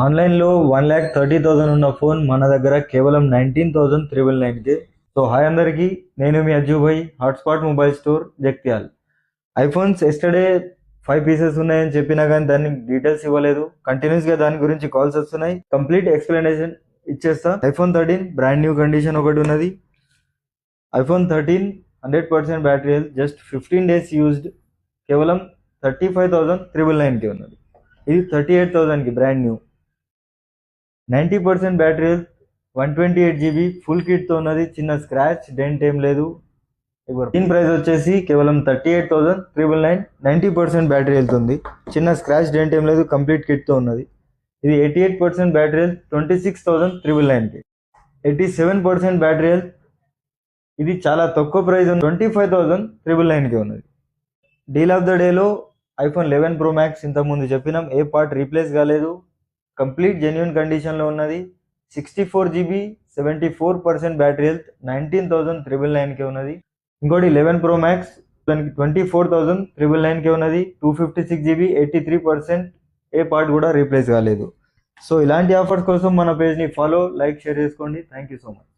ఆన్లైన్లో 1,30,000 ఉన్న ఫోన్ మన దగ్గర కేవలం 19,999కే. సో హాయ్ అందరికీ, నేను మీ Ajjubhai, hotspot mobile store Jagtial. IPhones yesterday 5 pieces ఉన్నాయని చెప్పినా కానీ దాన్ని డీటెయిల్స్ ఇవ్వలేదు. కంటిన్యూస్గా దాని గురించి కాల్స్ వస్తున్నాయి. కంప్లీట్ ఎక్స్ప్లెనేషన్ ఇచ్చేస్తా. ఐఫోన్ 13 బ్రాండ్ న్యూ కండిషన్ ఒకటి ఉన్నది. IPhone 13 100% battery health, just 15 days used, కేవలం 35,999కి ఉన్నది. ఇది 38,000కి brand new. 90% battery health, 128 GB full కిట్తో ఉన్నది. చిన్న స్క్రాచ్ డెంట్ ఏం లేదు. దీని ప్రైస్ వచ్చేసి కేవలం 38,999. 90% బ్యాటరీ హెల్త్ ఉంది, చిన్న స్క్రాచ్ డెంట్ ఏం లేదు, కంప్లీట్ కిట్తో ఉన్నది. ఇది 88% బ్యాటరీ హెల్త్, 26,999కి. 87% బ్యాటరీ హెల్త్, ఇది చాలా తక్కువ ప్రైస్, 25,999కి ఉన్నది. డీల్ ఆఫ్ ద డేలో ఐఫోన్ 11 Pro Max ఇంతకుముందు చెప్పినాం, ఏ పార్ట్ రీప్లేస్ కాలేదు, కంప్లీట్ జెన్యున్ కండిషన్లో ఉన్నది. 64 GB 74% బ్యాటరీ హెల్త్, 19,999కే ఉన్నది. ఇంకోటి 11 Pro Max దానికి 24,999కే ఉన్నది. 256 GB 83%, ఏ పార్ట్ కూడా రీప్లేస్ కాలేదు. సో ఇలాంటి ఆఫర్స్ కోసం మన పేజ్ని ఫాలో, లైక్, షేర్ చేసుకోండి. Thank you so much.